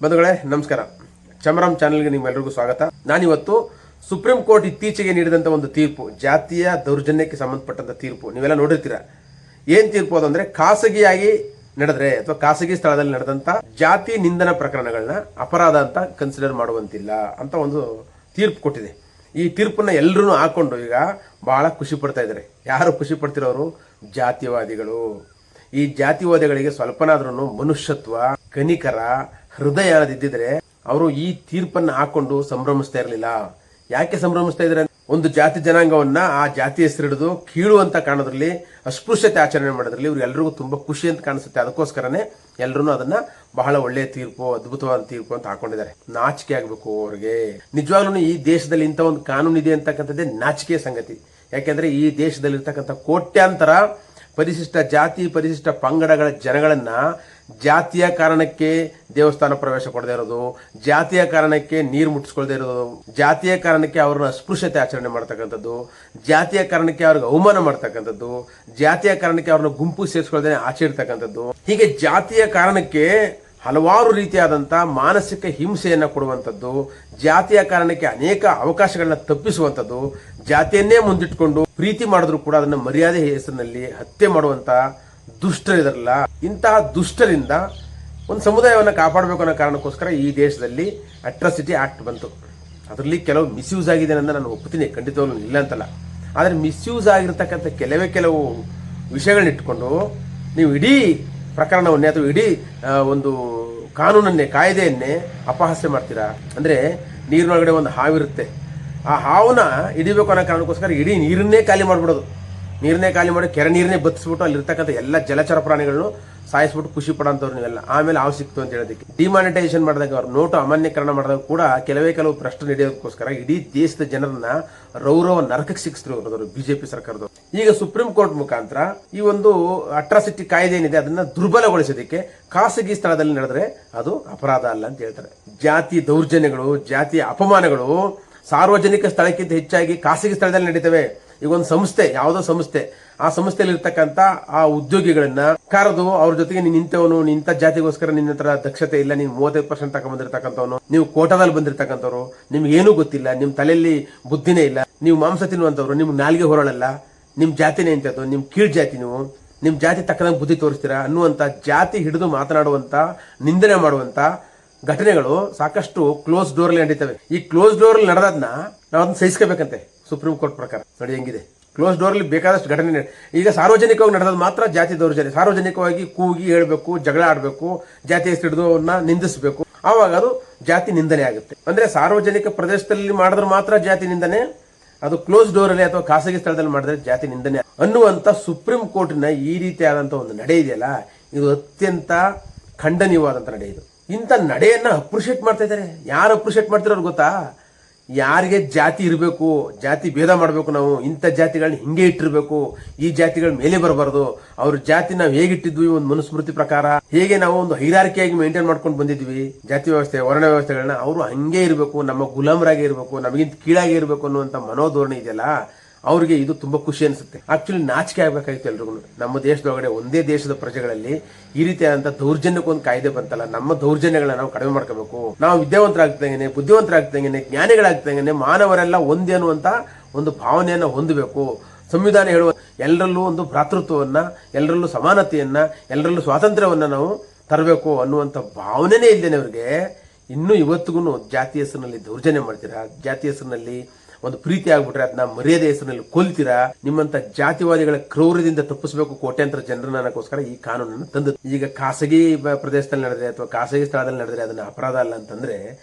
ಬಂಧುಗಳೇ ನಮಸ್ಕಾರ. ಚಮರಂ ಚಾನೆಲ್ಗೆ ನಿಮ್ಮೆಲ್ಲರಿಗೂ ಸ್ವಾಗತ. ನಾನಿವತ್ತು ಸುಪ್ರೀಂ ಕೋರ್ಟ್ ಇತ್ತೀಚೆಗೆ ನೀಡಿದಂಥ ಒಂದು ತೀರ್ಪು, ಜಾತಿಯ ದೌರ್ಜನ್ಯಕ್ಕೆ ಸಂಬಂಧಪಟ್ಟಂತ ತೀರ್ಪು ನೀವೆಲ್ಲ ನೋಡಿರ್ತೀರ. ಏನ್ ತೀರ್ಪು ಅದಂದ್ರೆ, ಖಾಸಗಿಯಾಗಿ ನಡೆದ್ರೆ ಅಥವಾ ಖಾಸಗಿ ಸ್ಥಳದಲ್ಲಿ ನಡೆದಂತ ಜಾತಿ ನಿಂದನ ಪ್ರಕರಣಗಳನ್ನ ಅಪರಾಧ ಅಂತ ಕನ್ಸಿಡರ್ ಮಾಡುವಂತಿಲ್ಲ ಅಂತ ಒಂದು ತೀರ್ಪು ಕೊಟ್ಟಿದೆ. ಈ ತೀರ್ಪನ್ನ ಎಲ್ಲರೂ ಹಾಕೊಂಡು ಈಗ ಬಹಳ ಖುಷಿ ಪಡ್ತಾ ಇದ್ದಾರೆ. ಯಾರು ಖುಷಿ ಪಡ್ತಿರೋರು? ಜಾತಿವಾದಿಗಳು. ಈ ಜಾತಿವಾದಿಗಳಿಗೆ ಸ್ವಲ್ಪನಾದ್ರೂ ಮನುಷ್ಯತ್ವ, ಕನಿಕರ, ಹೃದಯ ಅನ್ನೋದಿದ್ದಿದ್ರೆ ಅವರು ಈ ತೀರ್ಪನ್ನು ಹಾಕೊಂಡು ಸಂಭ್ರಮಿಸ್ತಾ ಇರಲಿಲ್ಲ. ಯಾಕೆ ಸಂಭ್ರಮಿಸ್ತಾ ಇದ್ರೆ, ಒಂದು ಜಾತಿ ಜನಾಂಗವನ್ನ ಆ ಜಾತಿ ಹೆಸರಿಡಿದು ಕೀಳು ಅಂತ ಕಾಣೋದ್ರಲ್ಲಿ, ಅಸ್ಪೃಶ್ಯತೆ ಆಚರಣೆ ಮಾಡೋದ್ರಲ್ಲಿ ಇವ್ರು ಎಲ್ರಿಗೂ ತುಂಬಾ ಖುಷಿ ಅಂತ ಕಾಣಿಸುತ್ತೆ. ಅದಕ್ಕೋಸ್ಕರನೇ ಎಲ್ಲರೂ ಅದನ್ನ ಬಹಳ ಒಳ್ಳೆಯ ತೀರ್ಪು, ಅದ್ಭುತವಾದ ತೀರ್ಪು ಅಂತ ಹಾಕೊಂಡಿದ್ದಾರೆ. ನಾಚಿಕೆ ಆಗ್ಬೇಕು ಅವ್ರಿಗೆ. ನಿಜವಾಗ್ಲೂ ಈ ದೇಶದಲ್ಲಿ ಇಂಥ ಒಂದು ಕಾನೂನು ಇದೆ ಅಂತಕ್ಕಂಥದ್ದೇ ನಾಚಿಕೆಯ ಸಂಗತಿ. ಯಾಕೆಂದ್ರೆ ಈ ದೇಶದಲ್ಲಿ ಇರ್ತಕ್ಕಂಥ ಕೋಟ್ಯಾಂತರ ಪರಿಶಿಷ್ಟ ಜಾತಿ, ಪರಿಶಿಷ್ಟ ಪಂಗಡಗಳ ಜನಗಳನ್ನ ಜಾತಿಯ ಕಾರಣಕ್ಕೆ ದೇವಸ್ಥಾನ ಪ್ರವೇಶ ಕೊಡದೇ ಇರೋದು, ಜಾತಿಯ ಕಾರಣಕ್ಕೆ ನೀರು ಮುಟ್ಟಿಸ್ಕೊಳ್ದೇ ಇರೋದು, ಜಾತಿಯ ಕಾರಣಕ್ಕೆ ಅವ್ರನ್ನ ಅಸ್ಪೃಶ್ಯತೆ ಆಚರಣೆ ಮಾಡ್ತಕ್ಕಂಥದ್ದು, ಜಾತಿಯ ಕಾರಣಕ್ಕೆ ಅವ್ರಿಗೆ ಅವಮಾನ ಮಾಡ್ತಕ್ಕಂಥದ್ದು, ಜಾತಿಯ ಕಾರಣಕ್ಕೆ ಅವ್ರನ್ನ ಗುಂಪು ಸೇರಿಸ್ಕೊಳ್ದೇ ಆಚರಿರ್ತಕ್ಕಂಥದ್ದು, ಹೀಗೆ ಜಾತಿಯ ಕಾರಣಕ್ಕೆ ಹಲವಾರು ರೀತಿಯಾದಂಥ ಮಾನಸಿಕ ಹಿಂಸೆಯನ್ನ ಕೊಡುವಂಥದ್ದು, ಜಾತಿಯ ಕಾರಣಕ್ಕೆ ಅನೇಕ ಅವಕಾಶಗಳನ್ನ ತಪ್ಪಿಸುವಂಥದ್ದು, ಜಾತಿಯನ್ನೇ ಮುಂದಿಟ್ಕೊಂಡು ಪ್ರೀತಿ ಮಾಡಿದ್ರು ಕೂಡ ಅದನ್ನ ಮರ್ಯಾದೆ ಹೆಸರಿನಲ್ಲಿ ಹತ್ಯೆ ಮಾಡುವಂತ ದುಷ್ಟರಿದಾರಲ್ಲ, ಇಂತಹ ದುಷ್ಟರಿಂದ ಒಂದು ಸಮುದಾಯವನ್ನು ಕಾಪಾಡಬೇಕು ಅನ್ನೋ ಕಾರಣಕ್ಕೋಸ್ಕರ ಈ ದೇಶದಲ್ಲಿ ಅಟ್ರಾಸಿಟಿ ಆಕ್ಟ್ ಬಂತು. ಅದರಲ್ಲಿ ಕೆಲವು ಮಿಸ್ಯೂಸ್ ಆಗಿದೆ ಅಂತ ನಾನು ಒಪ್ತೀನಿ, ಖಂಡಿತವಾಗ್ಲೂ ಇಲ್ಲ ಅಂತಲ್ಲ. ಆದರೆ ಮಿಸ್ಯೂಸ್ ಆಗಿರ್ತಕ್ಕಂಥ ಕೆಲವು ವಿಷಯಗಳನ್ನ ಇಟ್ಕೊಂಡು ನೀವು ಇಡೀ ಪ್ರಕರಣವನ್ನೇ ಅಥವಾ ಇಡೀ ಒಂದು ಕಾನೂನನ್ನೇ, ಕಾಯ್ದೆಯನ್ನೇ ಅಪಹಾಸ್ಯ ಮಾಡ್ತೀರಾ. ಅಂದ್ರೆ ನೀರಿನೊಳಗಡೆ ಒಂದು ಹಾವಿರುತ್ತೆ, ಆ ಹಾವನ್ನ ಹಿಡಿಬೇಕು ಅನ್ನೋ ಕಾರಣಕ್ಕೋಸ್ಕರ ಇಡೀ ನೀರನ್ನೇ ಖಾಲಿ ಮಾಡ್ಬಿಡೋದು. ನೀರನ್ನೇ ಖಾಲಿ ಮಾಡಿ ಕೆರೆ ನೀರನ್ನೇ ಬತ್ತಿಸ್ಬಿಟ್ಟು ಅಲ್ಲಿರ್ತಕ್ಕಂಥ ಎಲ್ಲ ಜಲಚರ ಪ್ರಾಣಿಗಳನ್ನು ಸಾಯಿಸ್ಬಿಟ್ಟು ಖುಷಿ ಪಡೋಂಥವ್ರು ನೀವೆಲ್ಲ. ಆಮೇಲೆ ಹಾವು ಸಿಕ್ತು ಅಂತ ಹೇಳೋದಕ್ಕೆ ಡಿಮಾನಿಟೈಸೇಷನ್ ಮಾಡಿದಾಗ, ಅವ್ರು ನೋಟು ಅಮಾನ್ಯೀಕರಣ ಮಾಡಿದಾಗ ಕೂಡ ಕೆಲವು ಪ್ರಶ್ನೆ ನಡೆಯೋದಕ್ಕೋಸ್ಕರ ಇಡೀ ದೇಶದ ಜನರನ್ನ ರೌರವ ನರಕಕ್ಕೆ ಸಿಕ್ಕಿಸ್ತಿರೋರು ಬಿಜೆಪಿ ಸರ್ಕಾರದವರು. ಈಗ ಸುಪ್ರೀಂ ಕೋರ್ಟ್ ಮುಖಾಂತರ ಈ ಒಂದು ಅಟ್ರಾಸಿಟಿ ಕಾಯ್ದೆ ಏನಿದೆ ಅದನ್ನ ದುರ್ಬಲಗೊಳಿಸೋದಕ್ಕೆ ಖಾಸಗಿ ಸ್ಥಳದಲ್ಲಿ ನಡೆದ್ರೆ ಅದು ಅಪರಾಧ ಅಲ್ಲ ಅಂತ ಹೇಳ್ತಾರೆ. ಜಾತಿ ದೌರ್ಜನ್ಯಗಳು, ಜಾತಿಯ ಅಪಮಾನಗಳು ಸಾರ್ವಜನಿಕ ಸ್ಥಳಕ್ಕಿಂತ ಹೆಚ್ಚಾಗಿ ಖಾಸಗಿ ಸ್ಥಳದಲ್ಲಿ ನಡೀತವೆ. ಈಗ ಒಂದು ಸಂಸ್ಥೆ, ಯಾವುದೋ ಸಂಸ್ಥೆ, ಆ ಸಂಸ್ಥೆಯಲ್ಲಿ ಇರ್ತಕ್ಕಂಥ ಆ ಉದ್ಯೋಗಿಗಳನ್ನ ಕರೆದು ಅವ್ರ ಜೊತೆಗೆ ನೀನ್ ನಿಂತವನು, ನಿಂತ ಜಾತಿಗೋಸ್ಕರ ನಿನ್ನ ಹತ್ರ ದಕ್ಷತೆ ಇಲ್ಲ, ನೀನ್ 35% ತಗೊಂಡ್ಬಂದಿರ್ತಕ್ಕಂಥವನು, ನೀವು ಕೋಟಾದಲ್ಲಿ ಬಂದಿರತಕ್ಕಂಥವ್ರು, ನಿಮ್ಗೆ ಏನೂ ಗೊತ್ತಿಲ್ಲ, ನಿಮ್ ತಲೆಯಲ್ಲಿ ಬುದ್ಧಿನೇ ಇಲ್ಲ, ನೀವು ಮಾಂಸ ತಿನ್ನುವಂತವ್ರು, ನಿಮ್ಗೆ ನಾಲ್ಗೆ ಹೊರಳಲ್ಲ, ನಿಮ್ ಜಾತಿನೇ ಇಂಥದ್ದು, ನಿಮ್ ಕೀಳ್ ಜಾತಿ, ನೀವು ನಿಮ್ ಜಾತಿ ತಕ್ಕದಂಗೆ ಬುದ್ಧಿ ತೋರಿಸ್ತೀರಾ ಅನ್ನುವಂತ ಜಾತಿ ಹಿಡಿದು ಮಾತನಾಡುವಂತ, ನಿಂದನೆ ಮಾಡುವಂತ ಘಟನೆಗಳು ಸಾಕಷ್ಟು ಕ್ಲೋಸ್ ಡೋರ್ ಅಲ್ಲಿ ನಡೀತವೆ. ಈ ಕ್ಲೋಸ್ ಡೋರ್ ಅಲ್ಲಿ ನಡೆದದ್ನ ನಾವು ಅದನ್ನ ಸಹಿಸ್ಕೋಬೇಕಂತೆ ಸುಪ್ರೀಂ ಕೋರ್ಟ್ ಪ್ರಕಾರ. ನೋಡಿ ಹೆಂಗಿದೆ, ಕ್ಲೋಸ್ ಡೋರ್ ಅಲ್ಲಿ ಬೇಕಾದಷ್ಟು ಘಟನೆ. ಈಗ ಸಾರ್ವಜನಿಕವಾಗಿ ನಡೆದ ಮಾತ್ರ ಜಾತಿ ದೌರ್ಜನ್ಯ. ಸಾರ್ವಜನಿಕವಾಗಿ ಕೂಗಿ ಹೇಳ್ಬೇಕು, ಜಗಳ ಆಡ್ಬೇಕು, ಜಾತಿ ಹೆಸರಿಡಿದು ಅವ್ರನ್ನ ನಿಂದಿಸಬೇಕು, ಆವಾಗ ಅದು ಜಾತಿ ನಿಂದನೆ ಆಗುತ್ತೆ. ಅಂದ್ರೆ ಸಾರ್ವಜನಿಕ ಪ್ರದೇಶದಲ್ಲಿ ಮಾಡಿದ್ರೆ ಮಾತ್ರ ಜಾತಿ ನಿಂದನೆ, ಅದು ಕ್ಲೋಸ್ ಡೋರ್ ಅಲ್ಲಿ ಅಥವಾ ಖಾಸಗಿ ಸ್ಥಳದಲ್ಲಿ ಮಾಡಿದ್ರೆ ಜಾತಿ ನಿಂದನೆ ಅನ್ನುವಂತ ಸುಪ್ರೀಂ ಕೋರ್ಟಿನ ಈ ರೀತಿಯಾದಂತ ಒಂದು ನಡೆ ಇದೆಯಲ್ಲ, ಇದು ಅತ್ಯಂತ ಖಂಡನೀಯವಾದಂತ ನಡೆ. ಇದು ಇಂಥ ನಡೆಯನ್ನ ಅಪ್ರಿಷಿಯೇಟ್ ಮಾಡ್ತಾ ಇದ್ದಾರೆ. ಯಾರು ಅಪ್ರಿಷಿಯೇಟ್ ಮಾಡ್ತಿರೋರು ಗೊತ್ತಾ? ಯಾರಿಗೆ ಜಾತಿ ಇರಬೇಕು, ಜಾತಿ ಭೇದ ಮಾಡಬೇಕು, ನಾವು ಇಂಥ ಜಾತಿಗಳನ್ನ ಹಿಂಗೆ ಇಟ್ಟಿರ್ಬೇಕು, ಈ ಜಾತಿಗಳ ಮೇಲೆ ಬರಬಾರ್ದು, ಅವ್ರ ಜಾತಿ ನಾವು ಹೇಗಿಟ್ಟಿದ್ವಿ ಒಂದು ಮನುಸ್ಮೃತಿ ಪ್ರಕಾರ, ಹೇಗೆ ನಾವು ಒಂದು ಹೈರಾರ್ಕಿಯಾಗಿ ಮೇಂಟೈನ್ ಮಾಡ್ಕೊಂಡು ಬಂದಿದ್ವಿ ಜಾತಿ ವ್ಯವಸ್ಥೆ, ವರ್ಣ ವ್ಯವಸ್ಥೆಗಳನ್ನ, ಅವರು ಹಂಗೆ ಇರಬೇಕು, ನಮ್ಮ ಗುಲಾಮರಾಗಿ ಇರಬೇಕು, ನಮಗಿಂತ ಕೀಳಾಗಿ ಇರಬೇಕು ಅನ್ನುವಂಥ ಮನೋಧೋರಣೆ ಇದೆಯಲ್ಲ, ಅವ್ರಿಗೆ ಇದು ತುಂಬಾ ಖುಷಿ ಅನಿಸುತ್ತೆ. ಆಕ್ಚುಲಿ ನಾಚಿಕೆ ಆಗ್ಬೇಕಾಗಿತ್ತು ಎಲ್ರಿಗೂ. ನಮ್ಮ ದೇಶದೊಳಗಡೆ ಒಂದೇ ದೇಶದ ಪ್ರಜೆಗಳಲ್ಲಿ ಈ ರೀತಿಯಾದಂತ ದೌರ್ಜನ್ಯಕ್ಕೊಂದು ಕಾಯ್ದೆ ಬಂತಲ್ಲ, ನಮ್ಮ ದೌರ್ಜನ್ಯಗಳನ್ನ ನಾವು ಕಡಿಮೆ ಮಾಡ್ಕೋಬೇಕು. ನಾವು ವಿದ್ಯಾವಂತರಾಗ್ತಂಗೆ, ಬುದ್ಧಿವಂತರಾಗ್ತಂಗೆ, ಜ್ಞಾನಿಗಳಾಗ್ತಂಗೆ ಮಾನವರೆಲ್ಲ ಒಂದೇ ಅನ್ನುವಂತ ಒಂದು ಭಾವನೆಯನ್ನ ಹೊಂದಬೇಕು. ಸಂವಿಧಾನ ಹೇಳುವ ಎಲ್ಲರಲ್ಲೂ ಒಂದು ಭ್ರಾತೃತ್ವವನ್ನ, ಎಲ್ಲರಲ್ಲೂ ಸಮಾನತೆಯನ್ನ, ಎಲ್ಲರಲ್ಲೂ ಸ್ವಾತಂತ್ರ್ಯವನ್ನ ನಾವು ತರಬೇಕು ಅನ್ನುವಂತ ಭಾವನೆನೇ ಇಲ್ದೇನೆ ಅವ್ರಿಗೆ ಇನ್ನೂ ಇವತ್ತಿಗೂ ಜಾತಿ ಹೆಸರಿನಲ್ಲಿ ದೌರ್ಜನ್ಯ ಮಾಡ್ತೀರಾ, ಜಾತಿ ಹೆಸರಿನಲ್ಲಿ ಒಂದು ಪ್ರೀತಿ ಆಗ್ಬಿಟ್ರೆ ಅದನ್ನ ಮರ್ಯಾದೆ ಹೆಸರಿನಲ್ಲಿ ಕೊಲ್ತೀರಾ. ನಿಮ್ಮಂತ ಜಾತಿವಾದಿಗಳ ಕ್ರೌರ್ಯದಿಂದ ತಪ್ಪಿಸಬೇಕು ಕೋಟ್ಯಾಂತರ ಜನರನ್ನಕ್ಕೋಸ್ಕರ ಈ ಕಾನೂನನ್ನು ತಂದು. ಈಗ ಖಾಸಗಿ ಪ್ರದೇಶದಲ್ಲಿ ನಡೆದ್ರೆ ಅಥವಾ ಖಾಸಗಿ ಸ್ಥಳದಲ್ಲಿ ನಡೆದ್ರೆ ಅದನ್ನ ಅಪರಾಧ ಅಲ್ಲ ಅಂತಂದ್ರೆ,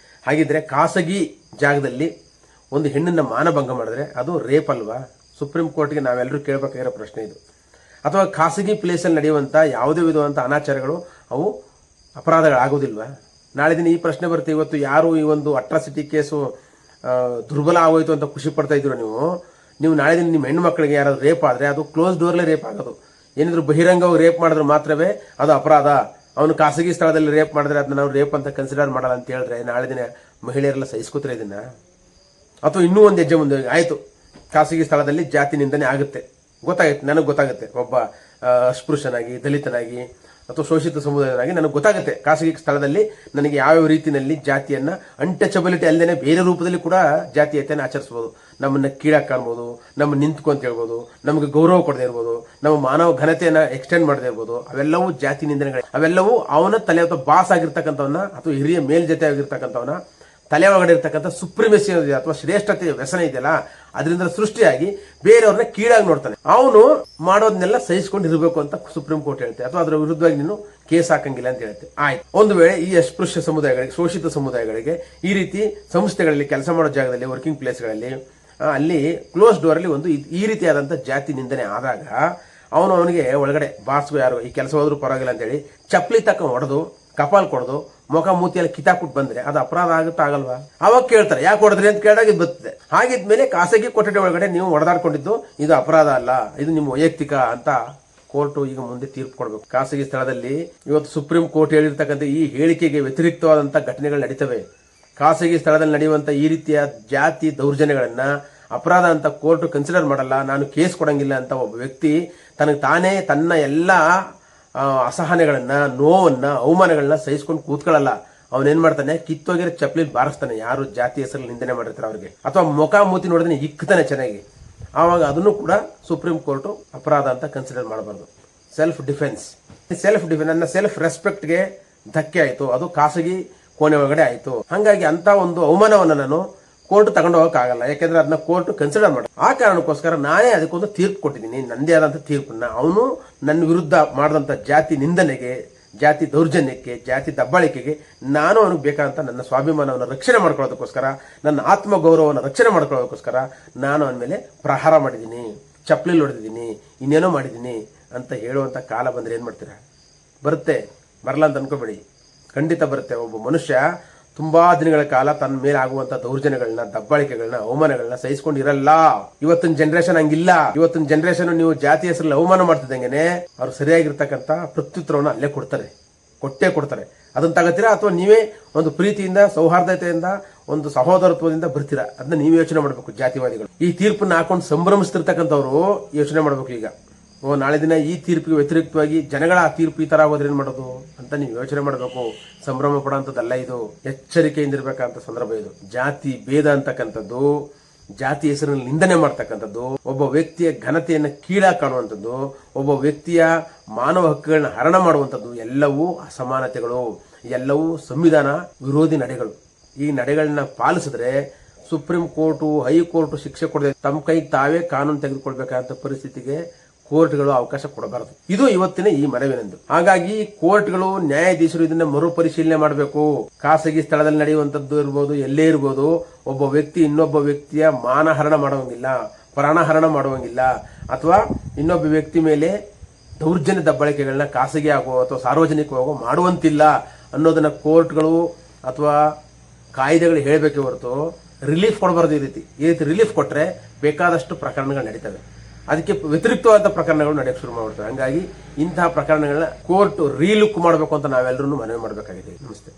ಹಾಗಿದ್ರೆ ಖಾಸಗಿ ಜಾಗದಲ್ಲಿ ಒಂದು ಹೆಣ್ಣನ್ನ ಮಾನಭಂಗ ಮಾಡಿದ್ರೆ ಅದು ರೇಪ್ ಅಲ್ವಾ? ಸುಪ್ರೀಂ ಕೋರ್ಟ್ಗೆ ನಾವೆಲ್ಲರೂ ಕೇಳಬೇಕಾಗಿರೋ ಪ್ರಶ್ನೆ ಇದು. ಅಥವಾ ಖಾಸಗಿ ಪ್ಲೇಸಲ್ಲಿ ನಡೆಯುವಂತ ಯಾವುದೇ ವಿಧವಾದಂಥ ಅನಾಚಾರಗಳು ಅವು ಅಪರಾಧಗಳಾಗೋದಿಲ್ವಾ? ನಾಳೆ ದಿನ ಈ ಪ್ರಶ್ನೆ ಬರುತ್ತೆ. ಇವತ್ತು ಯಾರು ಈ ಒಂದು ಅಟ್ರಾಸಿಟಿ ಕೇಸು ದುರ್ಬಲ ಆಗೋಯ್ತು ಅಂತ ಖುಷಿ ಪಡ್ತಾ ಇದ್ರು ನೀವು ನಾಳೆ ದಿನ ನಿಮ್ಮ ಹೆಣ್ಣು ಮಕ್ಕಳಿಗೆ ಯಾರಾದ್ರು ರೇಪ್ ಆದ್ರೆ ಅದು ಕ್ಲೋಸ್ ಡೋರ್ಲೇ ರೇಪ್ ಆಗೋದು. ಏನಿದ್ರು ಬಹಿರಂಗವಾಗಿ ರೇಪ್ ಮಾಡಿದ್ರೆ ಮಾತ್ರವೇ ಅದು ಅಪರಾಧ. ಅವನು ಖಾಸಗಿ ಸ್ಥಳದಲ್ಲಿ ರೇಪ್ ಮಾಡಿದ್ರೆ ಅದನ್ನ ನಾವು ರೇಪ್ ಅಂತ ಕನ್ಸಿಡರ್ ಮಾಡಲ್ಲ ಅಂತ ಹೇಳಿದ್ರೆ ನಾಳೆ ದಿನ ಮಹಿಳೆಯರೆಲ್ಲ ಸಹಿಸ್ಕೋತಾರೆ ಇದನ್ನ. ಅಥವಾ ಇನ್ನೂ ಒಂದು ಹೆಜ್ಜೆ ಮುಂದೆ ಆಯ್ತು, ಖಾಸಗಿ ಸ್ಥಳದಲ್ಲಿ ಜಾತಿ ನಿಂದನೆ ಆಗುತ್ತೆ, ಗೊತ್ತಾಗುತ್ತೆ, ನನಗೆ ಗೊತ್ತಾಗುತ್ತೆ, ಒಬ್ಬ ಅಸ್ಪೃಶ್ಯನಾಗಿ, ದಲಿತನಾಗಿ, ಅಥವಾ ಶೋಷಿತ ಸಮುದಾಯನಾಗಿ ನನಗೆ ಗೊತ್ತಾಗುತ್ತೆ ಖಾಸಗಿ ಸ್ಥಳದಲ್ಲಿ ನನಗೆ ಯಾವ್ಯಾವ ರೀತಿಯಲ್ಲಿ ಜಾತಿಯನ್ನ ಅನ್ಟಚಬಿಲಿಟಿ ಅಲ್ಲದೆ ಬೇರೆ ರೂಪದಲ್ಲಿ ಕೂಡ ಜಾತೀಯತೆಯನ್ನು ಆಚರಿಸಬಹುದು. ನಮ್ಮನ್ನ ಕೀಳಾಗಿ ಕಾಣ್ಬೋದು, ನಮ್ಮ ನಿಂತ್ಕೊಂತ ಹೇಳ್ಬೋದು, ನಮಗೆ ಗೌರವ ಕೊಡದೇ ಇರ್ಬೋದು, ನಮ್ಮ ಮಾನವ ಘನತೆಯನ್ನ ಎಕ್ಸ್ಟೆಂಡ್ ಮಾಡದೇ ಇರ್ಬೋದು. ಅವೆಲ್ಲವೂ ಜಾತಿ ನಿಂದನೆಗಳು. ಅವೆಲ್ಲವೂ ಅವನ ತಲೆ ಅಥವಾ ಬಾಸ್ ಆಗಿರ್ತಕ್ಕಂಥವನ್ನ ಅಥವಾ ಹಿರಿಯ ಮೇಲ್ಜತೆ ಆಗಿರ್ತಕ್ಕಂಥವನ್ನ ತಲೆ ಒಳಗಡೆ ಇರ್ತಕ್ಕಂಥ ಸುಪ್ರಿಮೆಸಿ ಅಥವಾ ಶ್ರೇಷ್ಠತೆಯ ವ್ಯಸನ ಇದೆಯಲ್ಲ, ಅದರಿಂದ ಸೃಷ್ಟಿಯಾಗಿ ಬೇರೆಯವ್ರನ್ನ ಕೀಳಾಗಿ ನೋಡ್ತಾನೆ. ಅವನು ಮಾಡೋದನ್ನೆಲ್ಲ ಸಹಿಸಿಕೊಂಡು ಇರಬೇಕು ಅಂತ ಸುಪ್ರೀಂ ಕೋರ್ಟ್ ಹೇಳುತ್ತೆ, ಅಥವಾ ಅದರ ವಿರುದ್ಧವಾಗಿ ನೀನು ಕೇಸ್ ಹಾಕಂಗಿಲ್ಲ ಅಂತ ಹೇಳುತ್ತೆ. ಆಯ್ತು, ಒಂದು ವೇಳೆ ಈ ಅಸ್ಪೃಶ್ಯ ಸಮುದಾಯಗಳಿಗೆ, ಶೋಷಿತ ಸಮುದಾಯಗಳಿಗೆ ಈ ರೀತಿ ಸಂಸ್ಥೆಗಳಲ್ಲಿ ಕೆಲಸ ಮಾಡೋ ಜಾಗದಲ್ಲಿ, ವರ್ಕಿಂಗ್ ಪ್ಲೇಸ್ಗಳಲ್ಲಿ ಅಲ್ಲಿ ಕ್ಲೋಸ್ ಡೋರ್ ಅಲ್ಲಿ ಒಂದು ಈ ರೀತಿಯಾದಂಥ ಜಾತಿ ನಿಂದನೆ ಆದಾಗ ಅವನಿಗೆ ಒಳಗಡೆ ಬಾಸ್ಗೂ ಯಾರು ಈ ಕೆಲಸ ಹೋದ್ರೂ ಪರವಾಗಿಲ್ಲ ಅಂತೇಳಿ ಚಪ್ಪಲಿ ತಕ್ಕ ಹೊಡೆದು ಕಪಾಲ್ ಕೊಡೋದು ಮುಖ ಮೂತಿಯಲ್ಲಿ ಕಿತಾಕ್ಬಿಟ್ಟು ಬಂದ್ರೆ ಅದು ಅಪರಾಧ ಆಗುತ್ತಾ ಆಗಲ್ವಾ? ಅವಾಗ ಕೇಳ್ತಾರೆ ಯಾಕೆ ಹೊಡೆದ್ರಿ ಅಂತ ಕೇಳಿದಾಗ ಇದು ಬರ್ತದೆ. ಹಾಗಿದ್ಮೇಲೆ ಖಾಸಗಿ ಕೊಠಡಿ ಒಳಗಡೆ ನೀವು ಹೊಡೆದಾಡ್ಕೊಂಡಿದ್ದು ಇದು ಅಪರಾಧ ಅಲ್ಲ, ಇದು ನಿಮ್ಮ ವೈಯಕ್ತಿಕ ಅಂತ ಕೋರ್ಟ್ ಈಗ ಮುಂದೆ ತೀರ್ಪು ಕೊಡಬೇಕು. ಖಾಸಗಿ ಸ್ಥಳದಲ್ಲಿ ಇವತ್ತು ಸುಪ್ರೀಂ ಕೋರ್ಟ್ ಹೇಳಿರ್ತಕ್ಕಂಥ ಈ ಹೇಳಿಕೆಗೆ ವ್ಯತಿರಿಕ್ತವಾದಂಥ ಘಟನೆಗಳು ನಡೀತವೆ. ಖಾಸಗಿ ಸ್ಥಳದಲ್ಲಿ ನಡೆಯುವಂತ ಈ ರೀತಿಯ ಜಾತಿ ದೌರ್ಜನ್ಯಗಳನ್ನ ಅಪರಾಧ ಅಂತ ಕೋರ್ಟ್ ಕನ್ಸಿಡರ್ ಮಾಡಲ್ಲ, ನಾನು ಕೇಸ್ ಕೊಡಂಗಿಲ್ಲ ಅಂತ ಒಬ್ಬ ವ್ಯಕ್ತಿ ತನಗೆ ತಾನೇ ತನ್ನ ಎಲ್ಲ ಅಸಹನೆಗಳನ್ನ, ನೋವನ್ನ, ಅವಮಾನಗಳನ್ನ ಸಹಿಸ್ಕೊಂಡು ಕೂತ್ಕೊಳ್ಳಲ್ಲ. ಅವನೇನ್ ಮಾಡ್ತಾನೆ, ಕಿತ್ತೋಗಿರೋ ಚಪ್ಪಲಿ ಬಾರಿಸ್ತಾನೆ ಯಾರು ಜಾತಿ ಹೆಸರಲ್ಲಿ ನಿಂದನೆ ಮಾಡಿರ್ತಾರೆ ಅವ್ರಿಗೆ, ಅಥವಾ ಮುಖ ಮೂತಿ ನೋಡಿದ್ರೆ ಇಕ್ತಾನೆ ಚೆನ್ನಾಗಿ. ಆವಾಗ ಅದನ್ನು ಕೂಡ ಸುಪ್ರೀಂ ಕೋರ್ಟ್ ಅಪರಾಧ ಅಂತ ಕನ್ಸಿಡರ್ ಮಾಡಬಾರ್ದು. ಸೆಲ್ಫ್ ಡಿಫೆನ್ಸ್ ನನ್ನ ಸೆಲ್ಫ್ ರೆಸ್ಪೆಕ್ಟ್ಗೆ ಧಕ್ಕೆ ಆಯ್ತು, ಅದು ಖಾಸಗಿ ಕೋಣೆ ಒಳಗಡೆ ಆಯ್ತು. ಹಾಗಾಗಿ ಅಂತ ಒಂದು ಅವಮಾನವನ್ನ ನಾನು ಕೋರ್ಟ್ ತಗೊಂಡು ಹೋಗಕ್ಕಾಗಲ್ಲ, ಯಾಕೆಂದ್ರೆ ಅದನ್ನ ಕೋರ್ಟ್ ಕನ್ಸಿಡರ್ ಮಾಡ. ಆ ಕಾರಣಕ್ಕೋಸ್ಕರ ನಾನೇ ಅದಕ್ಕೊಂದು ತೀರ್ಪು ಕೊಟ್ಟಿದ್ದೀನಿ, ನಂದೇ ಆದಂತ ತೀರ್ಪನ್ನ. ಅವನು ನನ್ನ ವಿರುದ್ಧ ಮಾಡಿದಂತ ಜಾತಿ ನಿಂದನೆಗೆ, ಜಾತಿ ದೌರ್ಜನ್ಯಕ್ಕೆ, ಜಾತಿ ದಬ್ಬಾಳಿಕೆಗೆ ನಾನು ಅವನಿಗೆ ಬೇಕಾದಂತ ನನ್ನ ಸ್ವಾಭಿಮಾನವನ್ನು ರಕ್ಷಣೆ ಮಾಡ್ಕೊಳ್ಳೋದಕ್ಕೋಸ್ಕರ, ನನ್ನ ಆತ್ಮ ಗೌರವವನ್ನು ರಕ್ಷಣೆ ಮಾಡ್ಕೊಳ್ಳೋದಕ್ಕೋಸ್ಕರ ನಾನು ಅವನ ಮೇಲೆ ಪ್ರಹಾರ ಮಾಡಿದ್ದೀನಿ, ಚಪ್ಪಲಿ ಹೊಡೆದಿದ್ದೀನಿ, ಇನ್ನೇನೋ ಮಾಡಿದ್ದೀನಿ ಅಂತ ಹೇಳುವಂತ ಕಾಲ ಬಂದ್ರೆ ಏನ್ ಮಾಡ್ತೀರಾ? ಬರುತ್ತೆ, ಬರಲ್ಲ ಅಂತ ಅನ್ಕೋಬೇಡಿ, ಖಂಡಿತ ಬರುತ್ತೆ. ಒಬ್ಬ ಮನುಷ್ಯ ತುಂಬಾ ದಿನಗಳ ಕಾಲ ತನ್ನ ಮೇಲೆ ಆಗುವಂತ ದೌರ್ಜನ್ಯಗಳನ್ನ, ದಬ್ಬಾಳಿಕೆಗಳನ್ನ, ಅವಮಾನಗಳನ್ನ ಸಹಿಸಿಕೊಂಡಿರಲ್ಲ. ಇವತ್ತಿನ ಜನರೇಷನ್ ಹಂಗಿಲ್ಲ. ಇವತ್ತಿನ ಜನರೇಷನ್ ನೀವು ಜಾತಿ ಹೆಸರಲ್ಲಿ ಅವಮಾನ ಮಾಡ್ತಿದ್ದಂಗೆನೆ ಅವ್ರು ಸರಿಯಾಗಿರ್ತಕ್ಕಂಥ ಪ್ರತ್ಯುತ್ತರವನ್ನು ಅಲ್ಲೇ ಕೊಟ್ಟೇ ಕೊಡ್ತಾರೆ. ಅದನ್ನ ತಗೋತೀರಾ, ಅಥವಾ ನೀವೇ ಒಂದು ಪ್ರೀತಿಯಿಂದ, ಸೌಹಾರ್ದತೆಯಿಂದ, ಒಂದು ಸಹೋದರತ್ವದಿಂದ ಬರ್ತೀರಾ? ಅದನ್ನ ನೀವು ಯೋಚನೆ ಮಾಡಬೇಕು. ಜಾತಿವಾದಿಗಳು ಈ ತೀರ್ಪನ್ನ ಹಾಕೊಂಡು ಸಂಭ್ರಮಿಸ್ತಿರ್ತಕ್ಕಂಥವ್ರು ಯೋಚನೆ ಮಾಡಬೇಕು. ಈಗ ನಾಳೆ ದಿನ ಈ ತೀರ್ಪಿಗೆ ವ್ಯತಿರಿಕ್ತವಾಗಿ ಜನಗಳ ಆ ತೀರ್ಪು ಈ ತರ ಆಗೋದ್ರೆ ಏನ್ ಮಾಡೋದು ಅಂತ ನೀವು ಯೋಚನೆ ಮಾಡಬೇಕು. ಸಂಭ್ರಮ ಪಡುವಂಥದ್ದಲ್ಲ ಇದು, ಎಚ್ಚರಿಕೆಯಿಂದ ಇರ್ಬೇಕಂತ ಸಂದರ್ಭ ಇದು. ಜಾತಿ ಭೇದ ಅಂತಕ್ಕಂಥದ್ದು, ಜಾತಿ ಹೆಸರಿನಲ್ಲಿ ನಿಂದನೆ ಮಾಡ್ತಕ್ಕಂಥದ್ದು, ಒಬ್ಬ ವ್ಯಕ್ತಿಯ ಘನತೆಯನ್ನ ಕೀಳಾಗಿ ಕಾಣುವಂಥದ್ದು, ಒಬ್ಬ ವ್ಯಕ್ತಿಯ ಮಾನವ ಹಕ್ಕುಗಳನ್ನ ಹರಣ ಮಾಡುವಂಥದ್ದು ಎಲ್ಲವೂ ಅಸಮಾನತೆಗಳು, ಎಲ್ಲವೂ ಸಂವಿಧಾನ ವಿರೋಧಿ ನಡೆಗಳು. ಈ ನಡೆಗಳನ್ನ ಪಾಲಿಸಿದ್ರೆ ಸುಪ್ರೀಂ ಕೋರ್ಟು, ಹೈಕೋರ್ಟ್ ಶಿಕ್ಷೆ ಕೊಡದೆ ತಮ್ಮ ಕೈಗೆ ತಾವೇ ಕಾನೂನು ತೆಗೆದುಕೊಳ್ಬೇಕಾದಂತ ಪರಿಸ್ಥಿತಿಗೆ ಕೋರ್ಟ್ಗಳು ಅವಕಾಶ ಕೊಡಬಾರದು. ಇದು ಇವತ್ತಿನ ಈ ಮನವಿನಂದು. ಹಾಗಾಗಿ ಕೋರ್ಟ್ಗಳು, ನ್ಯಾಯಾಧೀಶರು ಇದನ್ನ ಮರುಪರಿಶೀಲನೆ ಮಾಡಬೇಕು. ಖಾಸಗಿ ಸ್ಥಳದಲ್ಲಿ ನಡೆಯುವಂತದ್ದು ಇರ್ಬೋದು, ಎಲ್ಲೇ ಇರ್ಬೋದು, ಒಬ್ಬ ವ್ಯಕ್ತಿ ಇನ್ನೊಬ್ಬ ವ್ಯಕ್ತಿಯ ಮಾನಹರಣ ಮಾಡುವಂಗಿಲ್ಲ, ಪ್ರಾಣಹರಣ ಮಾಡುವಂಗಿಲ್ಲ, ಅಥವಾ ಇನ್ನೊಬ್ಬ ವ್ಯಕ್ತಿ ಮೇಲೆ ದೌರ್ಜನ್ಯ ದಬ್ಬಾಳಿಕೆಗಳನ್ನ ಖಾಸಗಿ ಆಗೋ ಅಥವಾ ಸಾರ್ವಜನಿಕವಾಗೋ ಮಾಡುವಂತಿಲ್ಲ ಅನ್ನೋದನ್ನ ಕೋರ್ಟ್ಗಳು ಅಥವಾ ಕಾಯ್ದೆಗಳು ಹೇಳಬೇಕೆ ಹೊರತು ರಿಲೀಫ್ ಕೊಡಬಾರದು. ಈ ರೀತಿ ರಿಲೀಫ್ ಕೊಟ್ರೆ ಬೇಕಾದಷ್ಟು ಪ್ರಕರಣಗಳು ನಡೀತವೆ, ಅದಕ್ಕೆ ವ್ಯತಿರಿಕ್ತವಾದ ಪ್ರಕರಣಗಳು ನಡೆಯಕ್ಕೆ ಶುರು ಮಾಡ್ತವೆ. ಹಂಗಾಗಿ ಇಂತಹ ಪ್ರಕರಣಗಳನ್ನ ಕೋರ್ಟ್ ರೀಲುಕ್ ಮಾಡಬೇಕು ಅಂತ ನಾವೆಲ್ಲರೂ ಮನವಿ ಮಾಡಬೇಕಾಗಿದೆ. ನಮಸ್ತೆ.